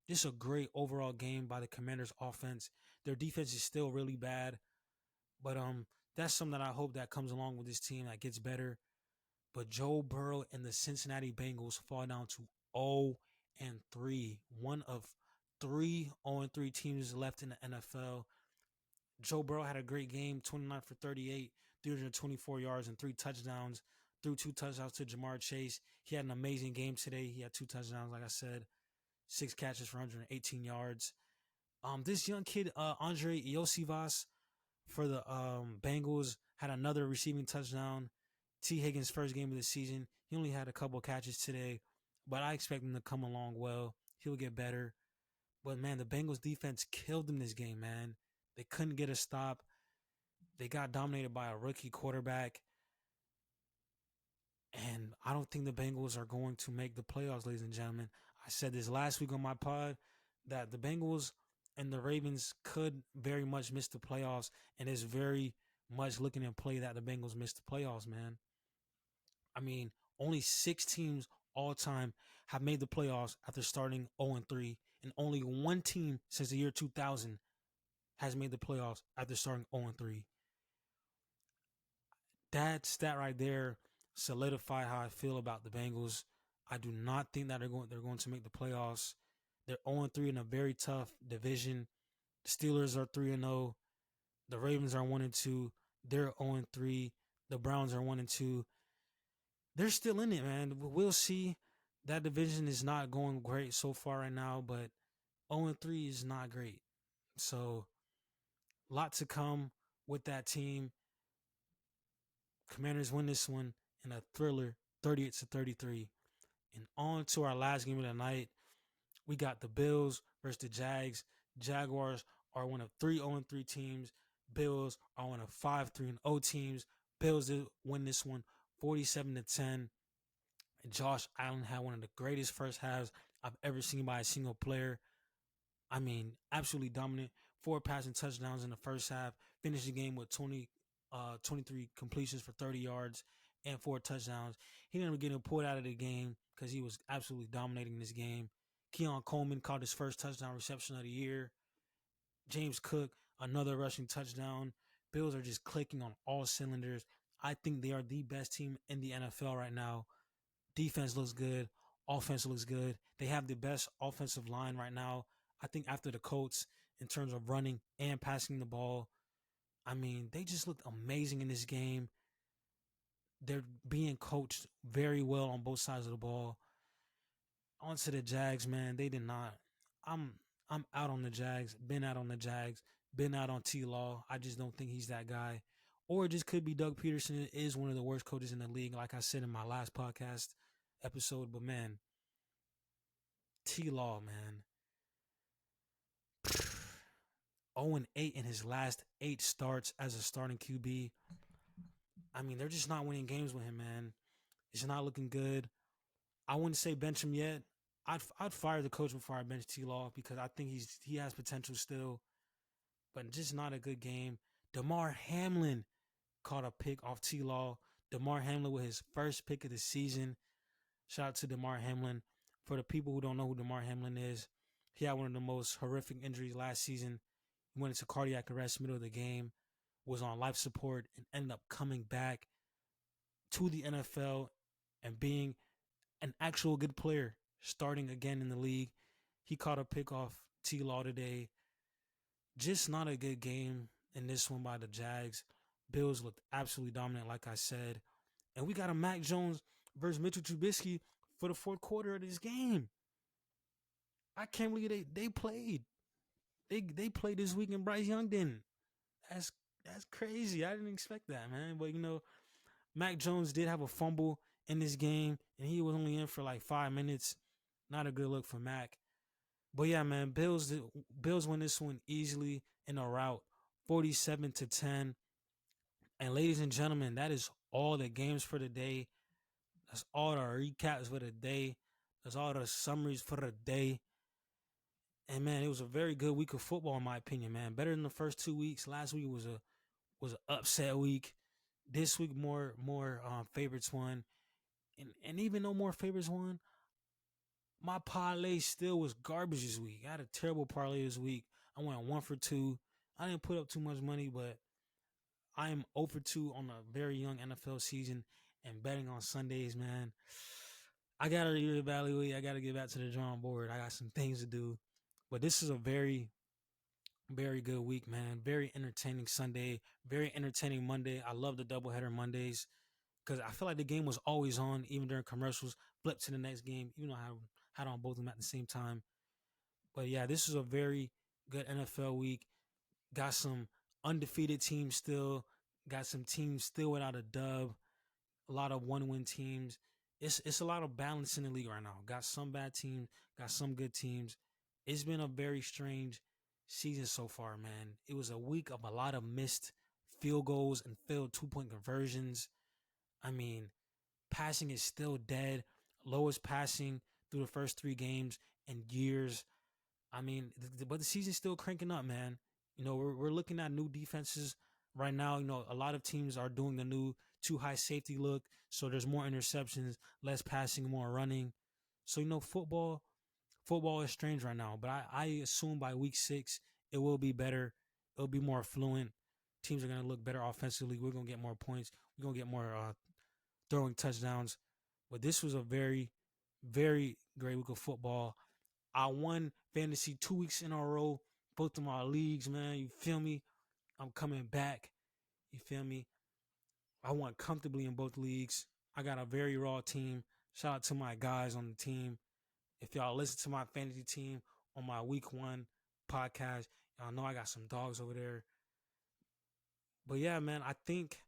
This is a great overall game by the Commanders' offense. Their defense is still really bad. But that's something that I hope that comes along with this team that gets better. But Joe Burrow and the Cincinnati Bengals fall down to 0-3. One of 3 0-3 teams left in the NFL. Joe Burrow had a great game, 29 for 38, 324 yards and 3 touchdowns. Threw 2 touchdowns to Jamar Chase. He had an amazing game today. He had 2 touchdowns, like I said, 6 catches for 118 yards. This young kid, Andre Iosivas, for the Bengals, had another receiving touchdown. T. Higgins' first game of the season. He only had a couple of catches today, but I expect him to come along well. He'll get better. But, man, the Bengals defense killed them this game, man. They couldn't get a stop. They got dominated by a rookie quarterback. And I don't think the Bengals are going to make the playoffs, ladies and gentlemen. I said this last week on my pod that the Bengals and the Ravens could very much miss the playoffs, and it's very much looking in play that the Bengals missed the playoffs, man. I mean, only 6 teams all time have made the playoffs after starting 0-3, and only one team since the year 2000 has made the playoffs after starting 0-3. That stat right there solidify how I feel about the Bengals. I do not think that they're going to make the playoffs. They're 0-3 in a very tough division. The Steelers are 3-0. The Ravens are 1-2. They're 0-3. The Browns are 1-2. They're still in it, man. We'll see. That division is not going great so far right now, but 0-3 is not great. So, a lot to come with that team. Commanders win this one in a thriller, 38-33. And on to our last game of the night. We got the Bills versus the Jags. Jaguars are one of 3 0-3 teams. Bills are one of 5 3-0 teams. Bills did win this one 47-10. And Josh Allen had one of the greatest first halves I've ever seen by a single player. I mean, absolutely dominant. 4 passing touchdowns in the first half. Finished the game with 23 completions for 30 yards and 4 touchdowns. He didn't get him pulled out of the game because he was absolutely dominating this game. Keon Coleman caught his first touchdown reception of the year. James Cook, another rushing touchdown. Bills are just clicking on all cylinders. I think they are the best team in the NFL right now. Defense looks good. Offense looks good. They have the best offensive line right now, I think, after the Colts in terms of running and passing the ball. I mean, they just looked amazing in this game. They're being coached very well on both sides of the ball. On to the Jags, man. They did not. I'm out on the Jags. Been out on the Jags. Been out on T-Law. I just don't think he's that guy. Or it just could be Doug Peterson is one of the worst coaches in the league, like I said in my last podcast episode. But, man, T-Law, man. 0-8 in his last 8 starts as a starting QB. I mean, they're just not winning games with him, man. It's not looking good. I wouldn't say bench him yet. I'd fire the coach before I bench T-Law because I think he has potential still, but just not a good game. Damar Hamlin caught a pick off T-Law. Damar Hamlin with his first pick of the season. Shout out to Damar Hamlin. For the people who don't know who Damar Hamlin is, he had one of the most horrific injuries last season. He went into cardiac arrest middle of the game, was on life support, and ended up coming back to the NFL and being an actual good player, starting again in the league. He caught a pick off T-Law today. Just not a good game in this one by the Jags. Bills looked absolutely dominant, like I said. And we got a Mac Jones versus Mitchell Trubisky for the fourth quarter of this game. I can't believe they played. They played this week and Bryce Young didn't. That's crazy. I didn't expect that, man. But, Mac Jones did have a fumble in this game, and he was only in for like 5 minutes. Not a good look for Mac. But yeah, man, Bills win this one easily in a rout, 47-10. And ladies and gentlemen, that is all the games for the day. That's all the recaps for the day. That's all the summaries for the day. And man, it was a very good week of football in my opinion, man. Better than the first 2 weeks. Last week was an upset week. This week more favorites won. And even though more favorites won, my parlay still was garbage this week. I had a terrible parlay this week. I went 1 for 2. I didn't put up too much money, but I am 0 for 2 on a very young NFL season and betting on Sundays, man. I got to reevaluate. I got to get back to the drawing board. I got some things to do. But this is a very, very good week, man. Very entertaining Sunday. Very entertaining Monday. I love the doubleheader Mondays because I feel like the game was always on, even during commercials. Flip to the next game, even though I had on both of them at the same time. But yeah, this is a very good NFL week. Got some undefeated teams still. Got some teams still without a dub. A lot of one-win teams. It's a lot of balance in the league right now. Got some bad teams. Got some good teams. It's been a very strange season so far, man. It was a week of a lot of missed field goals and failed 2-point conversions. I mean, passing is still dead. Lowest passing through the first 3 games in years. I mean, but the season's still cranking up, man. We're looking at new defenses right now. A lot of teams are doing the new too high safety look. So there's more interceptions, less passing, more running. So football is strange right now. But I assume by week 6 it will be better. It'll be more fluent. Teams are gonna look better offensively. We're gonna get more points. We're gonna get more throwing touchdowns. But this was a very, very great week of football. I won fantasy 2 weeks in a row, both of my leagues, man. You feel me? I'm coming back. You feel me? I won comfortably in both leagues. I got a very raw team. Shout out to my guys on the team. If y'all listen to my fantasy team on my week 1 podcast, y'all know I got some dogs over there. But yeah, man, I think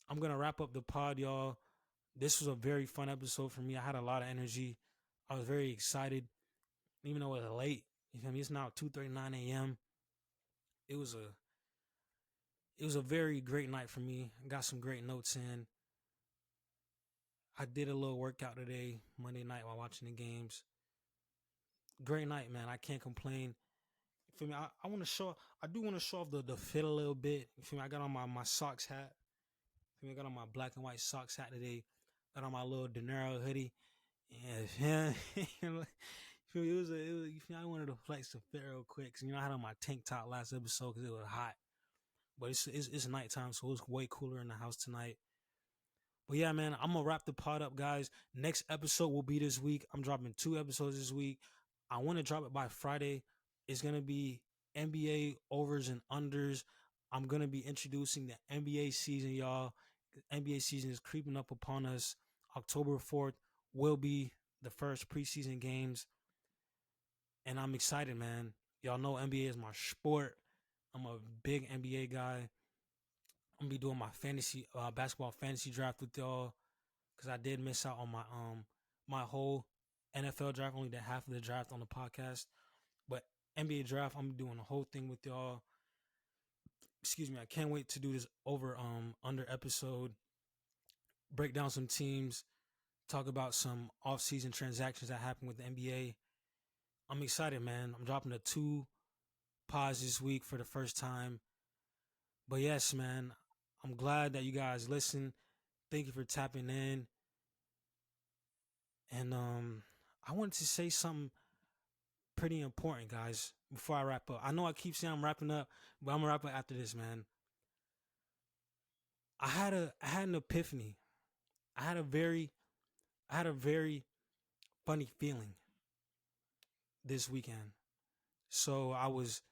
I'm going to wrap up the pod, y'all. This was a very fun episode for me. I had a lot of energy. I was very excited, even though it was late. You feel me? It's now 2:39 a.m. It was a very great night for me. I got some great notes in. I did a little workout today, Monday night, while watching the games. Great night, man. I can't complain. You feel me? I do want to show off the fit a little bit. You feel me? I got on my socks hat. You feel me? I got on my black and white socks hat today. Got on my little Dinero hoodie. Yeah, you feel me? I wanted to flex the fit real quick. Cause, I had on my tank top last episode because it was hot. But it's nighttime, so it's way cooler in the house tonight. But yeah, man, I'm gonna wrap the pod up, guys. Next episode will be this week. I'm dropping 2 episodes this week. I want to drop it by Friday. It's gonna be NBA overs and unders. I'm gonna be introducing the NBA season, y'all. The NBA season is creeping up upon us. October 4th will be the first preseason games, and I'm excited, man. Y'all know NBA is my sport. I'm a big NBA guy. I'm gonna be doing my fantasy basketball fantasy draft with y'all because I did miss out on my whole NFL draft, only the half of the draft on the podcast. But NBA draft, I'm doing the whole thing with y'all. Excuse me, I can't wait to do this over under episode. Break down some teams, talk about some off-season transactions that happened with the NBA. I'm excited, man. I'm dropping the 2 pods this week for the first time. But yes, man, I'm glad that you guys listen. Thank you for tapping in. And I wanted to say something pretty important, guys, before I wrap up. I know I keep saying I'm wrapping up, but I'm gonna wrap up after this, man. I had an epiphany. I had a very funny feeling this weekend. So I was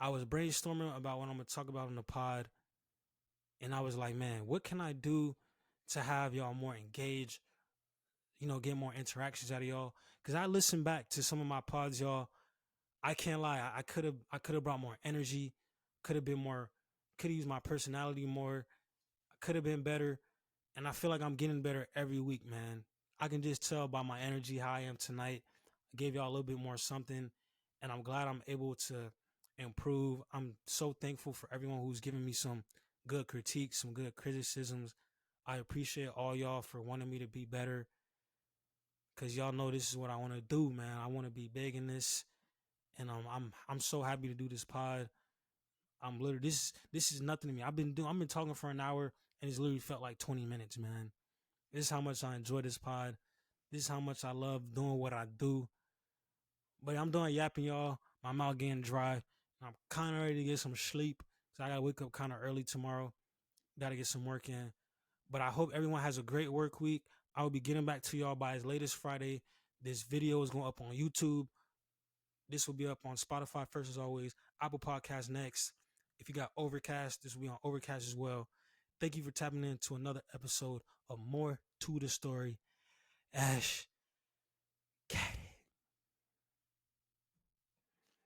brainstorming about what I'm gonna talk about on the pod, and I was like, man, what can I do to have y'all more engaged? Get more interactions out of y'all. Cause I listened back to some of my pods, y'all. I can't lie. I could have brought more energy. Could have been more. Could have used my personality more. Could have been better. And I feel like I'm getting better every week, man. I can just tell by my energy how I am tonight. I gave y'all a little bit more something, and I'm glad I'm able to improve. I'm so thankful for everyone who's giving me some good critiques, some good criticisms. I appreciate all y'all for wanting me to be better, because y'all know this is what I want to do, man. I want to be big in this, and I'm so happy to do this pod. I'm literally this is nothing to me. I've been talking for an hour, and it's literally felt like 20 minutes, man. This is how much I enjoy this pod. This is how much I love doing what I do. But I'm done yapping, y'all. My mouth getting dry. I'm kind of ready to get some sleep, so I gotta wake up kind of early tomorrow. Gotta get some work in. But I hope everyone has a great work week. I will be getting back to y'all by as late as Friday. This video is going up on YouTube. This will be up on Spotify first, as always. Apple Podcasts next. If you got Overcast, this will be on Overcast as well. Thank you for tapping in to another episode of More to the Story. Ash.